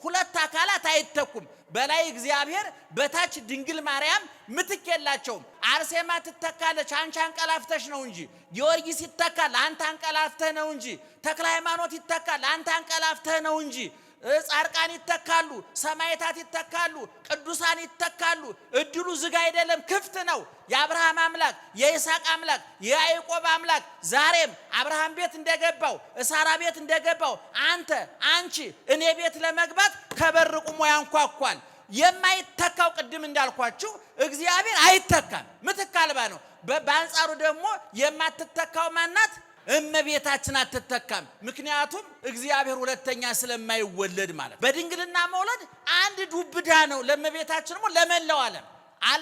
ሁለት አካላት አይተኩም። በላይ እግዚአብሔር በታች ድንግል ማርያም ምትክ የላቸውም። አርሴማ ትተካለች፣ አንቺ አንቀላፍተሽ ነው እንጂ። ጊዮርጊስ ይተካል፣ አንተ አንቀላፍተህ ነው እንጂ። ተክለ ሃይማኖት ይተካል፣ አንተ አንቀላፍተህ ነው እንጂ። ጻድቃን ይተካሉ፣ ሰማዕታት ይተካሉ፣ ቅዱሳን ይተካሉ። እድሉ ዝግ አይደለም፣ ክፍት ነው። የአብርሃም አምላክ፣ የይስሐቅ አምላክ፣ የያዕቆብ አምላክ ዛሬም አብርሃም ቤት እንደገባው ሳራ ቤት እንደገባው አንተ አንቺ እኔ ቤት ለመግባት ከበር ቆሞ ያንኳኳል። የማይተካው ቅድም እንዳልኳችሁ እግዚአብሔር አይተካም፣ ምትክ አልባ ነው። በአንጻሩ ደግሞ የማትተካው ማናት? እመቤታችን አትተካም። ምክንያቱም እግዚአብሔር ሁለተኛ ስለማይወለድ ማለት። በድንግልና መውለድ አንድ ዱብዳ ነው። ለእመቤታችን ደግሞ ለመላው ዓለም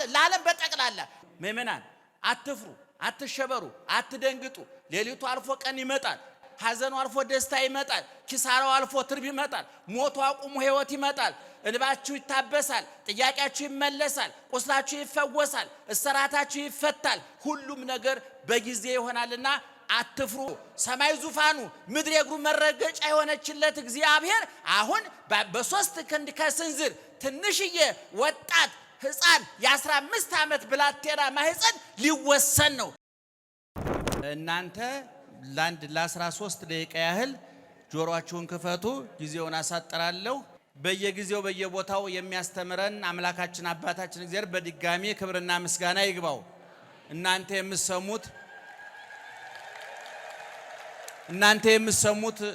ለዓለም በጠቅላላ ምእመናን አትፍሩ፣ አትሸበሩ፣ አትደንግጡ። ሌሊቱ አልፎ ቀን ይመጣል። ሐዘኑ አልፎ ደስታ ይመጣል። ኪሳራው አልፎ ትርፍ ይመጣል። ሞቱ አቁሞ ሕይወት ይመጣል። እንባችሁ ይታበሳል፣ ጥያቄያችሁ ይመለሳል፣ ቁስላችሁ ይፈወሳል፣ እስራታችሁ ይፈታል። ሁሉም ነገር በጊዜ ይሆናልና አትፍሩ። ሰማይ ዙፋኑ ምድር የእግሩ መረገጫ የሆነችለት እግዚአብሔር አሁን በሶስት ክንድ ከስንዝር ትንሽዬ ወጣት ሕፃን የ15 ዓመት ብላቴና ማህፀን ሊወሰን ነው። እናንተ ለ13 ደቂቃ ያህል ጆሮአችሁን ክፈቱ። ጊዜውን አሳጥራለሁ። በየጊዜው በየቦታው የሚያስተምረን አምላካችን አባታችን እግዚአብሔር በድጋሚ ክብርና ምስጋና ይግባው። እናንተ የምትሰሙት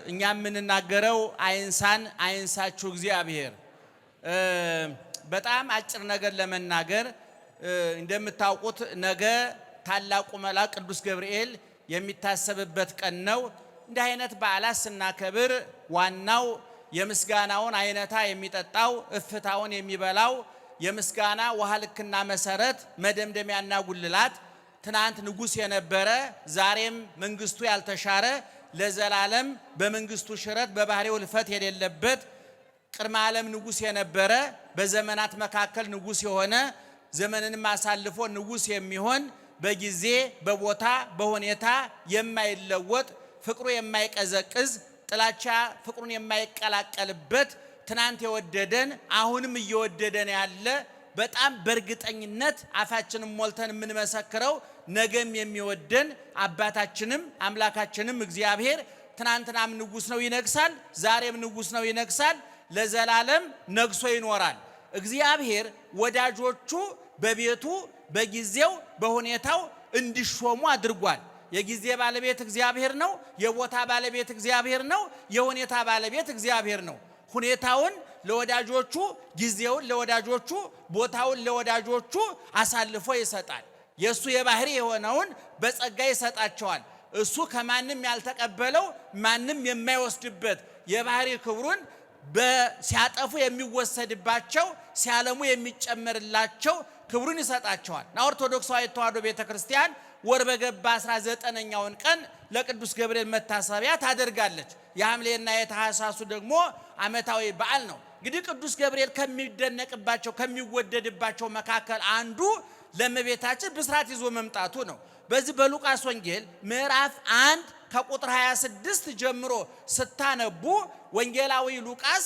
እኛ የምንናገረው አይንሳችሁ እግዚአብሔር። በጣም አጭር ነገር ለመናገር እንደምታውቁት ነገ ታላቁ መልአክ ቅዱስ ገብርኤል የሚታሰብበት ቀን ነው። እንዲህ አይነት በዓላት ስናከብር ዋናው የምስጋናውን አይነታ የሚጠጣው እፍታውን የሚበላው የምስጋና ውሃ ልክና መሰረት መደምደሚያና ጉልላት ትናንት ንጉሥ የነበረ ዛሬም መንግስቱ ያልተሻረ ለዘላለም በመንግስቱ ሽረት በባህሪው ልፈት የሌለበት ቅድመ ዓለም ንጉሥ የነበረ በዘመናት መካከል ንጉሥ የሆነ ዘመንንም አሳልፎ ንጉሥ የሚሆን በጊዜ በቦታ በሁኔታ የማይለወጥ ፍቅሩ የማይቀዘቅዝ ጥላቻ ፍቅሩን የማይቀላቀልበት ትናንት የወደደን አሁንም እየወደደን ያለ በጣም በእርግጠኝነት አፋችንን ሞልተን የምንመሰክረው ነገም የሚወደን አባታችንም አምላካችንም እግዚአብሔር ትናንትናም ንጉሥ ነው ይነግሳል፣ ዛሬም ንጉሥ ነው ይነግሳል፣ ለዘላለም ነግሶ ይኖራል። እግዚአብሔር ወዳጆቹ በቤቱ በጊዜው በሁኔታው እንዲሾሙ አድርጓል። የጊዜ ባለቤት እግዚአብሔር ነው። የቦታ ባለቤት እግዚአብሔር ነው። የሁኔታ ባለቤት እግዚአብሔር ነው። ሁኔታውን ለወዳጆቹ፣ ጊዜውን ለወዳጆቹ፣ ቦታውን ለወዳጆቹ አሳልፎ ይሰጣል። የሱ የባህሪ የሆነውን በጸጋ ይሰጣቸዋል። እሱ ከማንም ያልተቀበለው ማንም የማይወስድበት የባህሪ ክብሩን ሲያጠፉ የሚወሰድባቸው ሲያለሙ የሚጨመርላቸው ክብሩን ይሰጣቸዋል። ኦርቶዶክሳዊ ተዋሕዶ ቤተክርስቲያን ወር በገባ 19ኛውን ቀን ለቅዱስ ገብርኤል መታሰቢያ ታደርጋለች። የሐምሌና የታኅሳሱ ደግሞ ዓመታዊ በዓል ነው። እንግዲህ ቅዱስ ገብርኤል ከሚደነቅባቸው ከሚወደድባቸው መካከል አንዱ ለእመቤታችን ብስራት ይዞ መምጣቱ ነው። በዚህ በሉቃስ ወንጌል ምዕራፍ 1 ከቁጥር 26 ጀምሮ ስታነቡ ወንጌላዊ ሉቃስ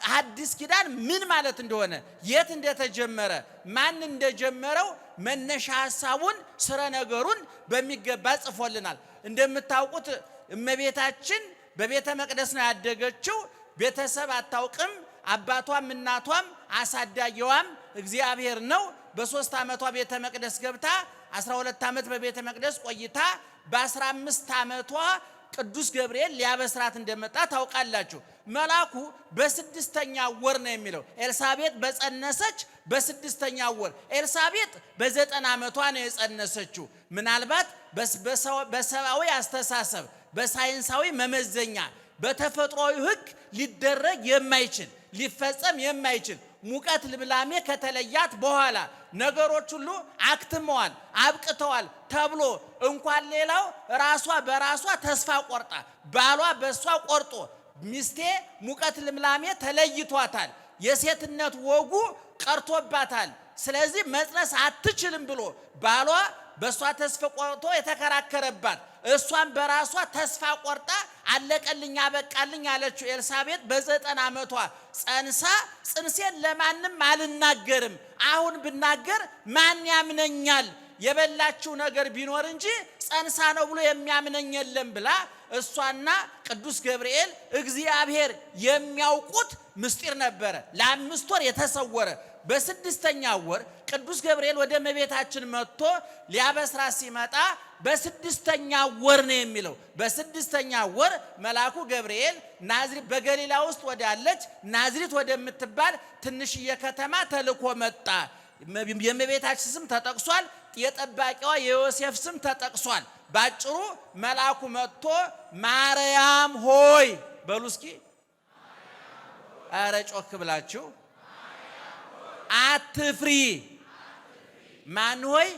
ሐዲስ ኪዳን ምን ማለት እንደሆነ የት እንደተጀመረ ማን እንደጀመረው መነሻ ሐሳቡን ስረ ነገሩን በሚገባ ጽፎልናል። እንደምታውቁት እመቤታችን በቤተ መቅደስ ነው ያደገችው። ቤተሰብ አታውቅም። አባቷም እናቷም አሳዳጊዋም እግዚአብሔር ነው። በ3 ዓመቷ ቤተ መቅደስ ገብታ 12 ዓመት በቤተ መቅደስ ቆይታ በ15 ዓመቷ ቅዱስ ገብርኤል ሊያበስራት እንደመጣ ታውቃላችሁ። መልአኩ በ6ኛ ወር ነው የሚለው። ኤልሳቤጥ በጸነሰች በ6ኛ ወር፣ ኤልሳቤጥ በ9 ዓመቷ ነው የጸነሰችው። ምናልባት በሰብአዊ አስተሳሰብ በሳይንሳዊ መመዘኛ በተፈጥሯዊ ሕግ ሊደረግ የማይችል ሊፈጸም የማይችል ሙቀት ልምላሜ ከተለያት በኋላ ነገሮች ሁሉ አክትመዋል አብቅተዋል ተብሎ እንኳን ሌላው ራሷ በራሷ ተስፋ ቆርጣ ባሏ በሷ ቆርጦ ሚስቴ ሙቀት ልምላሜ ተለይቷታል፣ የሴትነት ወጉ ቀርቶባታል፣ ስለዚህ መጽነስ አትችልም ብሎ ባሏ በሷ ተስፋ ቆርጦ የተከራከረባት እሷን በራሷ ተስፋ ቆርጣ አለቀልኝ አበቃልኝ አለችው ኤልሳቤጥ በ90 ዓመቷ ጸንሳ ጽንሴን ለማንም አልናገርም አሁን ብናገር ማን ያምነኛል የበላችው ነገር ቢኖር እንጂ ጸንሳ ነው ብሎ የሚያምነኝ የለም ብላ እሷና ቅዱስ ገብርኤል እግዚአብሔር የሚያውቁት ምስጢር ነበረ ለ5 ወር የተሰወረ በ6ኛው ወር ቅዱስ ገብርኤል ወደ እመቤታችን መጥቶ ሊያበስራት ሲመጣ በ6ኛው ወር ነው የሚለው በ6ኛው ወር መልአኩ ገብርኤል ናዝሬት በገሊላ ውስጥ ወዳለች ናዝሬት ወደምትባል ትንሽዬ ከተማ ተልኮ መጣ የእመቤታችን ስም ተጠቅሷል የጠባቂዋ የዮሴፍ ስም ተጠቅሷል ባጭሩ መልአኩ መጥቶ ማርያም ሆይ በሉ እስኪ ኧረ ጮክ ብላችሁ አትፍሪ ማን ሆይ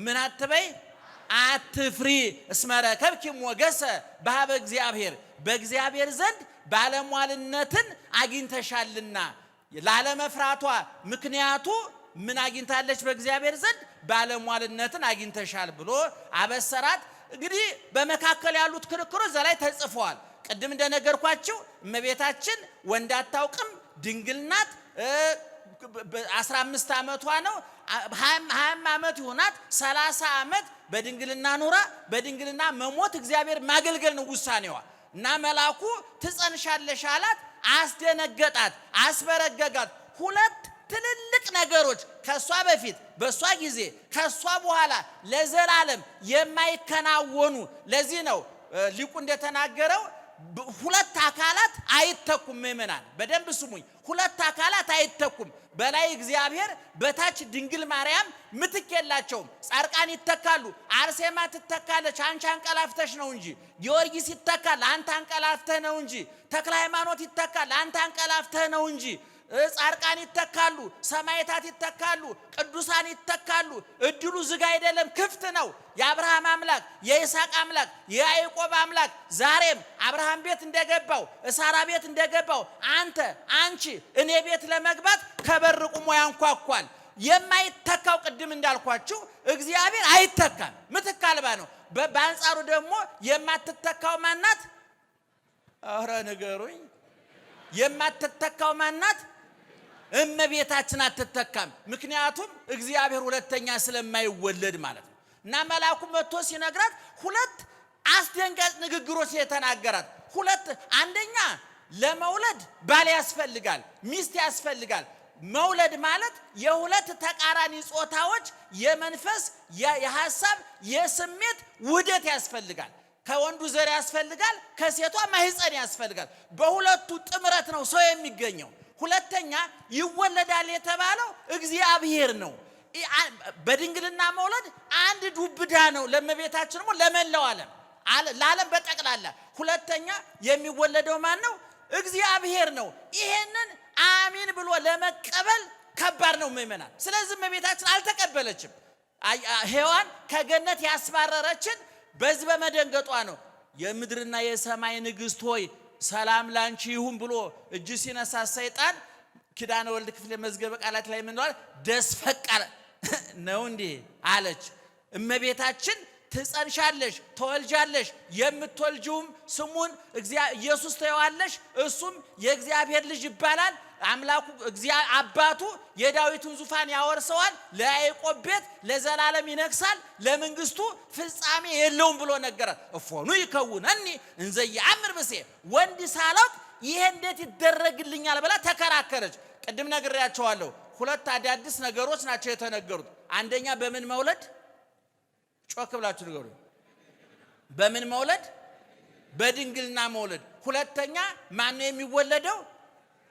ምን አትበይ አትፍሪ እስመ ረከብኪ ሞገሰ በኀበ እግዚአብሔር በእግዚአብሔር ዘንድ ባለሟልነትን አግኝተሻልና ላለመፍራቷ ምክንያቱ ምን አግኝታለች በእግዚአብሔር ዘንድ ባለሟልነትን አግኝተሻል ብሎ አበሰራት እንግዲህ በመካከል ያሉት ክርክሮች እዛ ላይ ተጽፈዋል ቅድም እንደነገርኳችሁ እመቤታችን ወንድ አታውቅም ድንግል ናት 15 ዓመቷ ነው 20 ዓመት ይሆናት 30 ዓመት በድንግልና ኑራ በድንግልና መሞት እግዚአብሔር ማገልገል ነው ውሳኔዋ እና መልአኩ ትጸንሻለሽ አላት አስደነገጣት አስበረገጋት ሁለት ትልልቅ ነገሮች ከሷ በፊት በሷ ጊዜ ከሷ በኋላ ለዘላለም የማይከናወኑ ለዚህ ነው ሊቁ እንደተናገረው ሁለት አካላት አይተኩም ምእመናን በደንብ ስሙኝ ሁለት አካላት አይተኩም በላይ እግዚአብሔር በታች ድንግል ማርያም ምትከላቸው ጻርቃን ይተካሉ አርሴማ ትተካለች አንቺ አንቀላፍተሽ ነው እንጂ ጊዮርጊስ ይተካል አንተ አንቀላፍተህ ነው እንጂ ተክለ ሃይማኖት ይተካል አንተ አንቀላፍተህ ነው እንጂ ጻርቃን ይተካሉ ሰማዕታት ይተካሉ ቅዱሳን ይተካሉ እድሉ ዝግ አይደለም ክፍት ነው የአብርሃም አምላክ የይስሐቅ አምላክ የያዕቆብ አምላክ ዛሬም አብርሃም ቤት እንደገባው ሳራ ቤት እንደገባው አንቺ እኔ ቤት ለመግባት ከበር ቆሞ ያንኳኳል የማይተካው ቅድም እንዳልኳችሁ እግዚአብሔር አይተካም ምትክ አልባ ነው በአንጻሩ ደግሞ የማትተካው ማናት አረ ንገሩኝ የማትተካው ማናት እመቤታችን አትተካም ምክንያቱም እግዚአብሔር ሁለተኛ ስለማይወለድ ማለት ነው እና መልአኩ መጥቶ ሲነግራት ሁለት አስደንጋጭ ንግግሮች የተናገራት ሁለት አንደኛ ለመውለድ ባል ያስፈልጋል ሚስት ያስፈልጋል መውለድ ማለት የሁለት ተቃራኒ ጾታዎች የመንፈስ የሐሳብ የስሜት ውህደት ያስፈልጋል ከወንዱ ዘር ያስፈልጋል ከሴቷ ማህፀን ያስፈልጋል በሁለቱ ጥምረት ነው ሰው የሚገኘው ሁለተኛ ይወለዳል የተባለው እግዚአብሔር ነው በድንግልና መውለድ አንድ ዱብዳ ነው ለእመቤታችን ነው ለመላው ዓለም በጠቅላላ ሁለተኛ የሚወለደው ማን ነው እግዚአብሔር ነው ይሄንን አሜን ብሎ ለመቀበል ከባድ ነው ምእመናን ስለዚህ እመቤታችን አልተቀበለችም ሔዋን ከገነት ያስባረረችን በዚህ በመደንገጧ ነው የምድርና የሰማይ ንግስት ሆይ ሰላም ላንቺ ይሁን ብሎ እጅ ሲነሳ ሰይጣን ኪዳነ ወልድ ክፍለ መዝገበ ቃላት ላይ ምን ነው ደስ ፈቀረ ነው እንዴ አለች እመቤታችን ትጸንሻለሽ ተወልጃለሽ የምትወልጂውም ስሙን ኢየሱስ ትይዋለሽ እሱም የእግዚአብሔር ልጅ ይባላል አምላኩ አባቱ የዳዊትን ዙፋን ያወርሰዋል ለያዕቆብ ቤት ለዘላለም ይነግሳል ለመንግስቱ ፍጻሜ የለውም ብሎ ነገራት እፎኑ ይከውነኒ እንዘ ያምር በሴ ወንድ ሳላውቅ ይሄ እንዴት ይደረግልኛል ብላ ተከራከረች ቅድም ነግሬያቸዋለሁ ሁለት አዳዲስ ነገሮች ናቸው የተነገሩት አንደኛ በምን መውለድ ጮክ ብላችሁ ንገሩ በምን መውለድ በድንግልና መውለድ ሁለተኛ ማን ነው የሚወለደው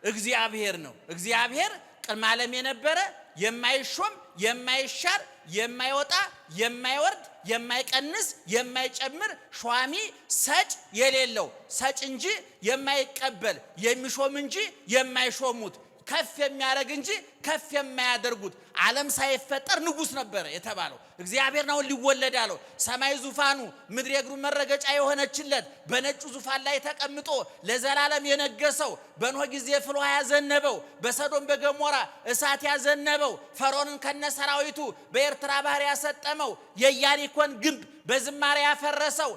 እግዚአብሔር ነው እግዚአብሔር ቅድመ ዓለም የነበረ የማይሾም የማይሻር የማይወጣ የማይወርድ የማይቀንስ የማይጨምር ሿሚ ሰጭ የሌለው ሰጭ እንጂ የማይቀበል የሚሾም እንጂ የማይሾሙት ከፍ የሚያረግ እንጂ ከፍ የማያደርጉት ዓለም ሳይፈጠር ንጉስ ነበር የተባለው እግዚአብሔር ነው ሊወለድ ያለው ሰማይ ዙፋኑ ምድር የእግሩ መረገጫ የሆነችለት በነጩ ዙፋን ላይ ተቀምጦ ለዘላለም የነገሰው በኖህ ጊዜ ፍልውሃ ያዘነበው በሰዶም በገሞራ እሳት ያዘነበው ፈርዖንን ከነሰራዊቱ በኤርትራ ባህር ያሰጠመው የኢያሪኮን ግንብ በዝማሬ ያፈረሰው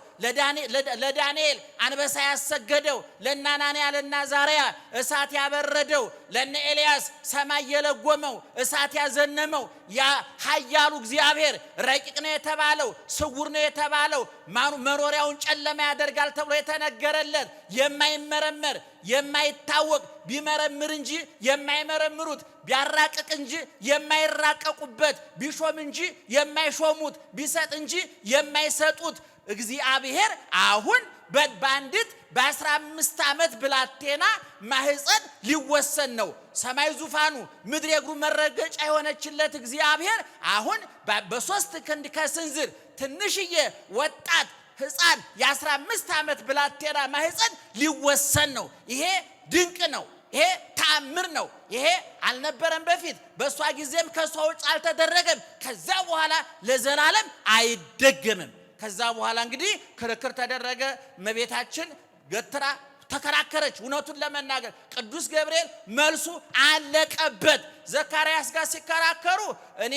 ለዳንኤል አንበሳ ያሰገደው ለናናንያ ለናዛሪያ እሳት ያበረደው ለነ ኤልያስ ሰማይ የለጎመው እሳት ያዘነመው ያ ኃያሉ እግዚአብሔር ረቂቅ ነው የተባለው ስውር ነው የተባለው መኖሪያውን ጨለማ ያደርጋል ተብሎ የተነገረለት የማይመረመር የማይታወቅ ቢመረምር እንጂ የማይመረምሩት ቢያራቅቅ እንጂ የማይራቀቁበት ቢሾም እንጂ የማይሾሙት ቢሰጥ እንጂ የማይሰጡት እግዚአብሔር አሁን በአንዲት በ15 ዓመት ብላቴና ማህፀን ሊወሰን ነው። ሰማይ ዙፋኑ ምድር የእግሩ መረገጫ የሆነችለት እግዚአብሔር አሁን በ3 ክንድ ከስንዝር ትንሽዬ ወጣት ሕፃን የ15 ዓመት ብላቴና ማህፀን ሊወሰን ነው። ይሄ ድንቅ ነው። ይሄ ተአምር ነው። ይሄ አልነበረም በፊት በሷ ጊዜም ከሷ ውጭ አልተደረገም። ከዛ በኋላ ለዘላለም አይደገምም። ከዛ በኋላ እንግዲህ ክርክር ተደረገ። እመቤታችን ገትራ ተከራከረች። እውነቱን ለመናገር ቅዱስ ገብርኤል መልሱ አለቀበት። ዘካርያስ ጋር ሲከራከሩ እኔ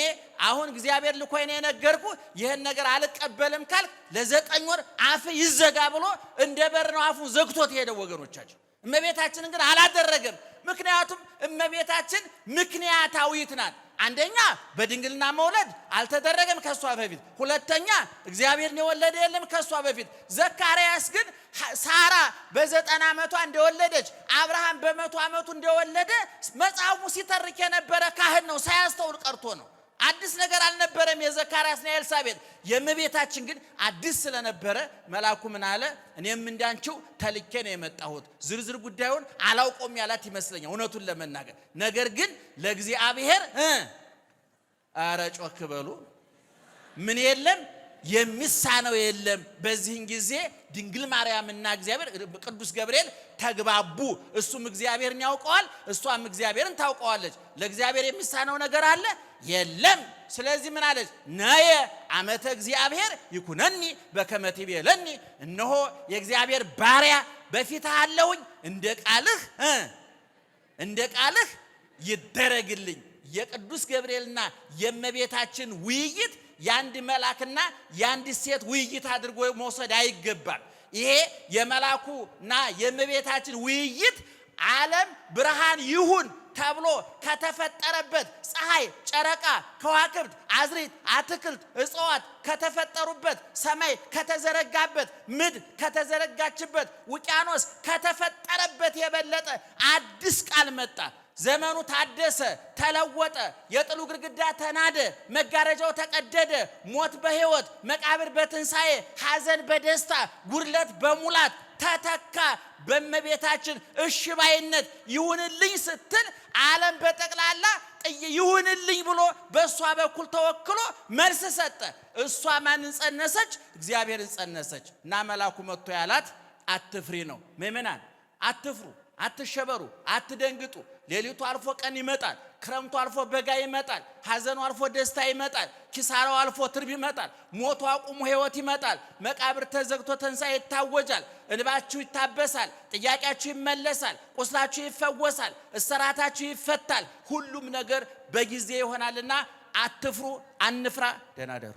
አሁን እግዚአብሔር ልኮኝ ነው የነገርኩ ይሄን ነገር አልቀበልም ካልክ ለ9 ወር አፍ ይዘጋ ብሎ እንደ በር ነው አፉን ዘግቶት ሄደው ወገኖቻችን። እመቤታችንን ግን አላደረገም። ምክንያቱም እመቤታችን ምክንያታዊት ናት። አንደኛ በድንግልና መውለድ አልተደረገም ከሷ በፊት። ሁለተኛ እግዚአብሔርን የወለደ የለም ከሷ በፊት። ዘካርያስ ግን ሳራ በ90 ዓመቷ እንደወለደች አብርሃም በ100 ዓመቱ እንደወለደ መጽሐፉ ሲተርክ የነበረ ካህን ነው። ሳያስተውል ቀርቶ ነው። አዲስ ነገር አልነበረም የዘካርያስና የኤልሳቤጥ። የእመቤታችን ግን አዲስ ስለነበረ መልአኩ ምን አለ? እኔም እንዳንቺው ተልኬ ነው የመጣሁት። ዝርዝር ጉዳዩን አላውቆም ያላት ይመስለኛል እውነቱን ለመናገር። ነገር ግን ለእግዚአብሔር አረ ጮክ በሉ ምን የለም የሚሳነው የለም። በዚህን ጊዜ ድንግል ማርያምና እግዚአብሔር ቅዱስ ገብርኤል ተግባቡ። እሱም እግዚአብሔርን ያውቀዋል፣ እሷም እግዚአብሔርን ታውቀዋለች። ለእግዚአብሔር የሚሳነው ነገር አለ የለም። ስለዚህ ምን አለች? ነየ አመተ እግዚአብሔር ይኩነኒ በከመ ትቤለኒ፣ እነሆ የእግዚአብሔር ባሪያ በፊትህ አለሁኝ እንደ ቃልህ ይደረግልኝ። የቅዱስ ገብርኤልና የእመቤታችን ውይይት የአንድ መልአክና የአንድ ሴት ውይይት አድርጎ መውሰድ አይገባም። ይሄ የመልአኩና የእመቤታችን ውይይት ዓለም ብርሃን ይሁን ተብሎ ከተፈጠረበት ፀሐይ፣ ጨረቃ፣ ከዋክብት፣ አዝሪት፣ አትክልት፣ እጽዋት ከተፈጠሩበት ሰማይ ከተዘረጋበት ምድር ከተዘረጋችበት ውቅያኖስ ከተፈጠረበት የበለጠ አዲስ ቃል መጣ። ዘመኑ ታደሰ፣ ተለወጠ። የጥሉ ግድግዳ ተናደ፣ መጋረጃው ተቀደደ። ሞት በሕይወት፣ መቃብር በትንሣኤ፣ ሐዘን በደስታ፣ ጉድለት በሙላት ተተካ። በእመቤታችን እሺ ባይነት ይሁንልኝ ስትል ዓለም በጠቅላላ ይሁንልኝ ብሎ በእሷ በኩል ተወክሎ መልስ ሰጠ። እሷ ማንን ጸነሰች? እግዚአብሔርን ጸነሰች። እና መልአኩ መጥቶ ያላት አትፍሪ ነው። ምእመናን አትፍሩ፣ አትሸበሩ፣ አትደንግጡ። ሌሊቱ አልፎ ቀን ይመጣል። ክረምቱ አልፎ በጋ ይመጣል። ሐዘኑ አልፎ ደስታ ይመጣል። ኪሳራው አልፎ ትርፍ ይመጣል። ሞቱ አቁሞ ሕይወት ይመጣል። መቃብር ተዘግቶ ትንሣኤ ይታወጃል። እንባችሁ ይታበሳል። ጥያቄያችሁ ይመለሳል። ቁስላችሁ ይፈወሳል። እስራታችሁ ይፈታል። ሁሉም ነገር በጊዜ ይሆናልና አትፍሩ፣ አንፍራ። ደህና ደሩ።